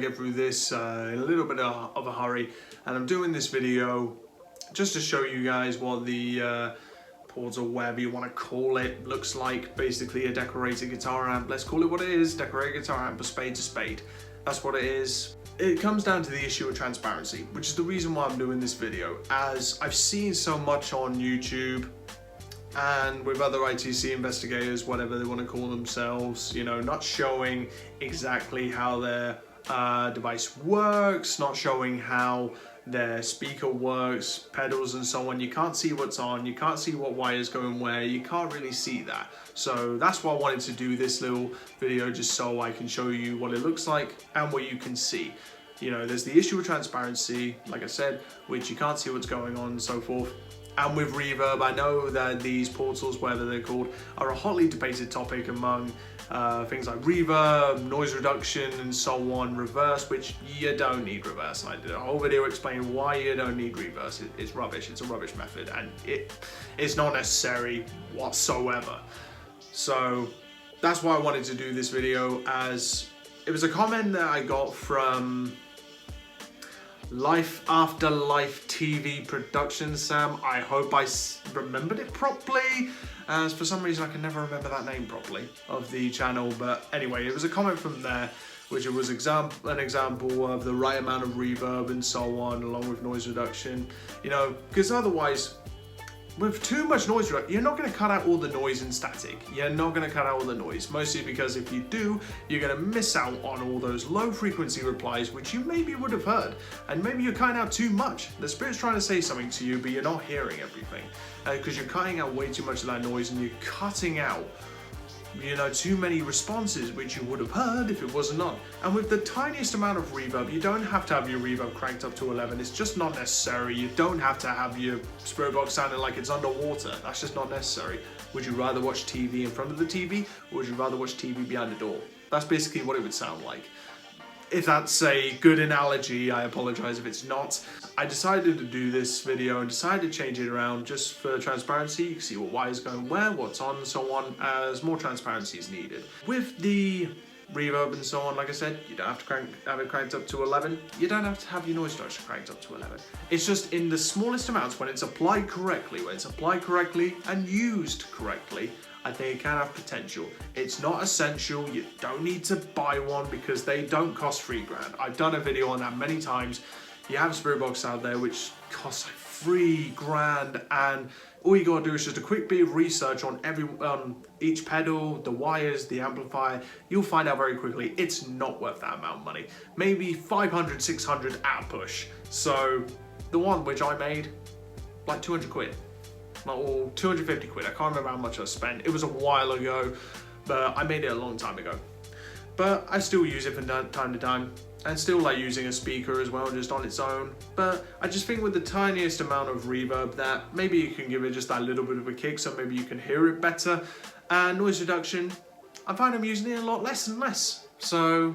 to get through this in a little bit of a hurry, and I'm doing this video just to show you guys what the portal, whatever you want to call it, looks like. Basically a decorated guitar amp. Let's call it what it is, decorated guitar amp, a spade to spade. That's what it is. It comes down to the issue of transparency, which is the reason why I'm doing this video, as I've seen so much on YouTube and with other ITC investigators, whatever they want to call themselves, you know, not showing exactly how their device works, not showing how their speaker works, pedals and so on. You can't see what's on, you can't see what wires going where, you can't really see that. So that's why I wanted to do this little video, just so I can show you what it looks like and what you can see. You know, there's the issue of transparency, like I said, which you can't see what's going on and so forth. And with reverb, I know that these portals, whatever they're called, are a hotly debated topic among things like reverb, noise reduction, and so on, reverse, which you don't need reverse. I did a whole video explaining why you don't need reverse. It's rubbish, it's a rubbish method, and it's not necessary whatsoever. So that's why I wanted to do this video, as it was a comment that I got from Life After Life TV Productions, Sam. I hope I remembered it properly, as for some reason I can never remember that name properly of the channel. But anyway, it was a comment from there, which it was an example of the right amount of reverb and so on, along with noise reduction. You know, because otherwise, with too much noise reduction, you're not going to cut out all the noise and static. You're not going to cut out all the noise, mostly because if you do, you're going to miss out on all those low frequency replies, which you maybe would have heard, and maybe you're cutting out too much. The Spirit's trying to say something to you, but you're not hearing everything, because you're cutting out way too much of that noise, and you're cutting out, you know, too many responses, which you would have heard if it wasn't on. And with the tiniest amount of reverb, you don't have to have your reverb cranked up to 11. It's just not necessary. You don't have to have your Spirit Box sounding like it's underwater. That's just not necessary. Would you rather watch TV in front of the TV, or would you rather watch TV behind the door? That's basically what it would sound like. If that's a good analogy, I apologize if it's not. I decided to do this video and decided to change it around just for transparency. You can see what wires going where, what's on, and so on, as more transparency is needed. With the reverb and so on, like I said, you don't have to have it cranked up to 11. You don't have to have your noise reduction cranked up to 11. It's just in the smallest amounts, when it's applied correctly, and used correctly, I think it can have potential. It's not essential. You don't need to buy one because they don't cost $3 grand. I've done a video on that many times. You have Spirit Box out there which costs like $3 grand, and all you gotta do is just a quick bit of research on each pedal, the wires, the amplifier. You'll find out very quickly it's not worth that amount of money. Maybe 500, 600 at a push. So the one which I made, like 200 quid. Or 250 quid, I can't remember how much I spent. It was a while ago, but I made it a long time ago. But I still use it from time to time, and still like using a speaker as well, just on its own. But I just think with the tiniest amount of reverb, that maybe you can give it just that little bit of a kick, so maybe you can hear it better. And noise reduction, I find I'm using it a lot less and less. So,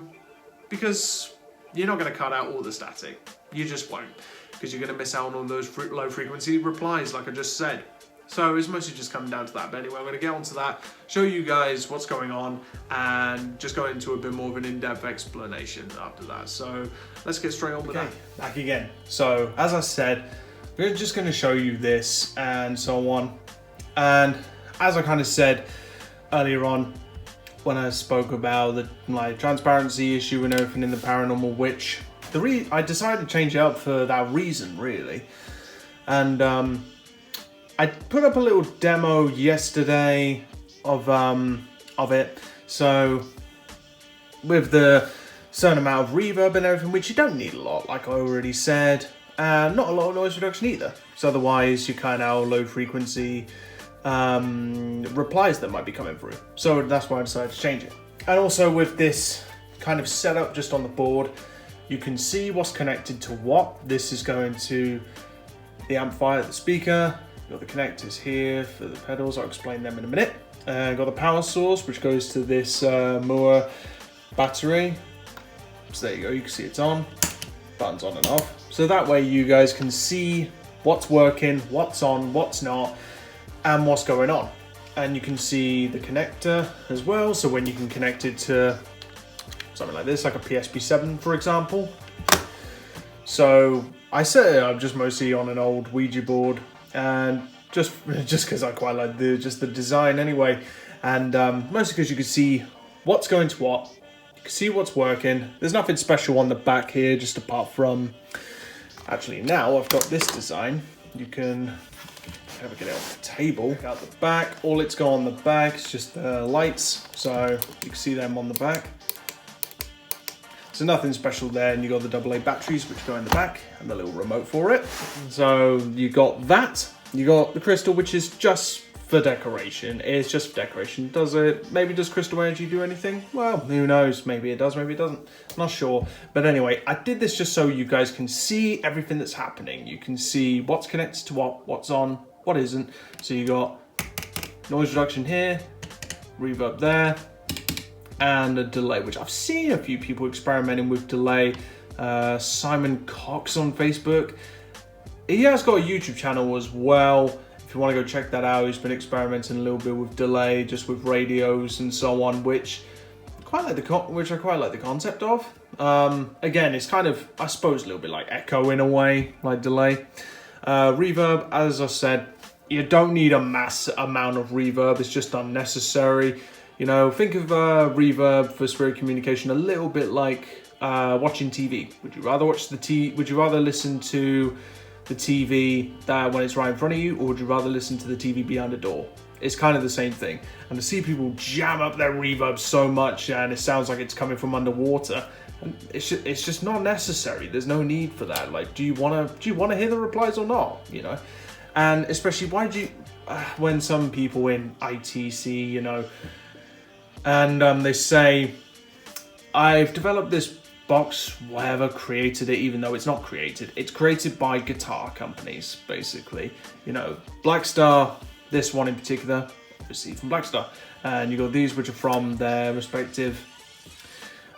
because you're not going to cut out all the static, you just won't, because you're going to miss out on all those low frequency replies, like I just said. So it's mostly just coming down to that. But anyway, I'm going to get onto that, show you guys what's going on, and just go into a bit more of an in-depth explanation after that. So let's get straight on with that. Back again. So as I said, we're just going to show you this and so on. And as I kind of said earlier on, when I spoke about the transparency issue and everything in the Paranormal Witch, I decided to change it up for that reason, really. And I put up a little demo yesterday of it. So with the certain amount of reverb and everything, which you don't need a lot, like I already said, and not a lot of noise reduction either. So otherwise you kind of low frequency replies that might be coming through. So that's why I decided to change it. And also with this kind of setup just on the board, you can see what's connected to what. This is going to the amplifier, the speaker. Got the connectors here for the pedals. I'll explain them in a minute. Got the power source, which goes to this Mooer battery. So there you go, you can see it's on. Buttons on and off. So that way you guys can see what's working, what's on, what's not, and what's going on. And you can see the connector as well. So when you can connect it to something like this, like a PSP7, for example. So I set it up just mostly on an old Ouija board, and just because I quite like the design anyway, and mostly because you can see what's going to what, you can see what's working. There's nothing special on the back here, just apart from, actually now I've got this design. You can have a get it off the table, out the back. All it's got on the back is just the lights, so you can see them on the back. So nothing special there, and you got the AA batteries which go in the back, and the little remote for it. So you got that. You got the crystal, which is just for decoration. It's just for decoration. Does crystal energy do anything? Well, who knows? Maybe it does, maybe it doesn't. I'm not sure. But anyway, I did this just so you guys can see everything that's happening. You can see what's connected to what's on, what isn't. So you got noise reduction here, reverb there, and a delay, which I've seen a few people experimenting with delay. Simon Cox on Facebook. He has got a YouTube channel as well. If you want to go check that out, he's been experimenting a little bit with delay, just with radios and so on, which I quite like the concept of. Again, it's kind of, I suppose, a little bit like echo in a way, like delay. Reverb, as I said, you don't need a mass amount of reverb. It's just unnecessary. You know, think of reverb for spirit communication a little bit like watching TV. Would you rather listen to the TV when it's right in front of you, or would you rather listen to the TV behind a door? It's kind of the same thing. And to see people jam up their reverb so much and it sounds like it's coming from underwater, and it's just not necessary. There's no need for that. Like, do you want to hear the replies or not? You know, and especially when some people in ITC, you know, and they say, I've developed this box, whatever, created it, even though it's not created. It's created by guitar companies, basically. You know, Blackstar, this one in particular, obviously from Blackstar. And you got these which are from their respective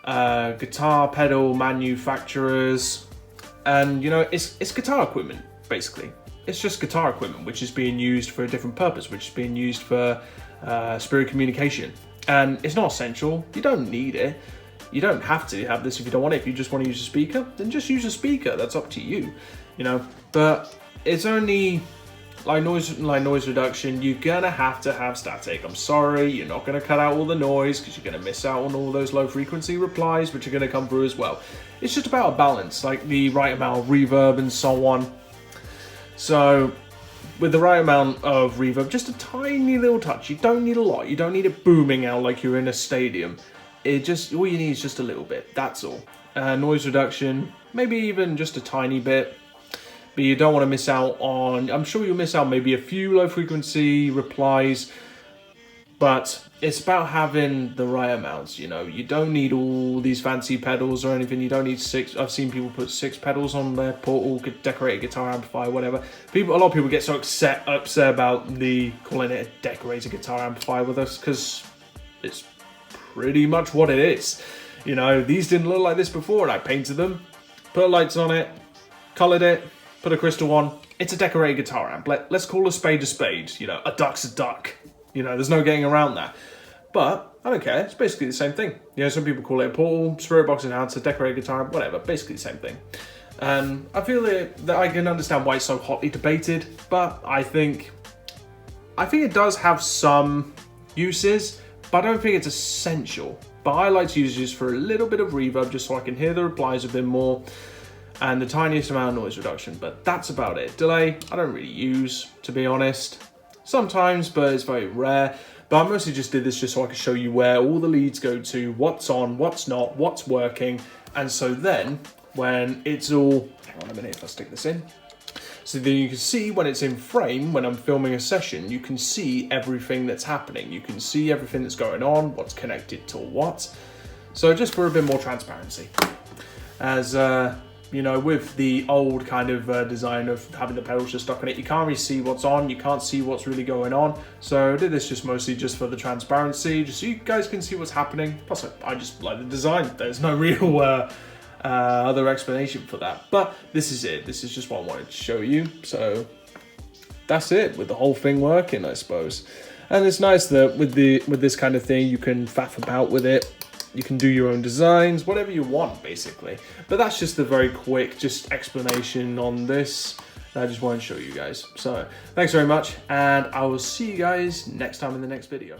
guitar pedal manufacturers. And, you know, it's guitar equipment, basically. It's just guitar equipment, which is being used for a different purpose, which is being used for spirit communication. And it's not essential. You don't need it. You don't have to have this if you don't want it. If you just want to use a speaker, then just use a speaker. That's up to you, you know. But it's only like noise reduction. You're gonna have to have static. I'm sorry, you're not gonna cut out all the noise because you're gonna miss out on all those low frequency replies, which are gonna come through as well. It's just about a balance, like the right amount of reverb and so on. So with the right amount of reverb, just a tiny little touch. You don't need a lot. You don't need it booming out like you're in a stadium. All you need is just a little bit, that's all. Noise reduction, maybe even just a tiny bit, but you don't want to miss out on, I'm sure you'll miss out maybe a few low frequency replies, but it's about having the right amounts, you know. You don't need all these fancy pedals or anything. You don't need 6, I've seen people put 6 pedals on their Portal decorated guitar amplifier, whatever. A lot of people get so upset about calling it a decorated guitar amplifier with us, because it's pretty much what it is. You know, these didn't look like this before, and I painted them, put lights on it, colored it, put a crystal on. It's a decorated guitar amp. Let's call a spade, you know, a duck's a duck. You know, there's no getting around that. But I don't care, it's basically the same thing. You know, some people call it a Portal, Spirit Box Enhancer, decorated guitar amp, whatever, basically the same thing. And I feel that I can understand why it's so hotly debated, but I think it does have some uses, but I don't think it's essential. But I like to use this for a little bit of reverb, just so I can hear the replies a bit more, and the tiniest amount of noise reduction, but that's about it. Delay, I don't really use, to be honest. Sometimes, but it's very rare. But I mostly just did this just so I could show you where all the leads go to, what's on, what's not, what's working. And so then, when it's all, hang on a minute if I stick this in. So then you can see when it's in frame, when I'm filming a session, you can see everything that's happening. You can see everything that's going on, what's connected to what. So just for a bit more transparency. As, you know, with the old kind of design of having the pedals just stuck on it, you can't really see what's on, you can't see what's really going on. So I did this just mostly just for the transparency, just so you guys can see what's happening. Plus, I just like the design. There's no real other explanation for that. But this is it. This is just what I wanted to show you. So that's it with the whole thing working, I suppose. And it's nice that with this kind of thing, you can faff about with it. You can do your own designs, whatever you want, basically. But that's just a very quick explanation on this. I just wanted to show you guys. So thanks very much, and I will see you guys next time in the next video.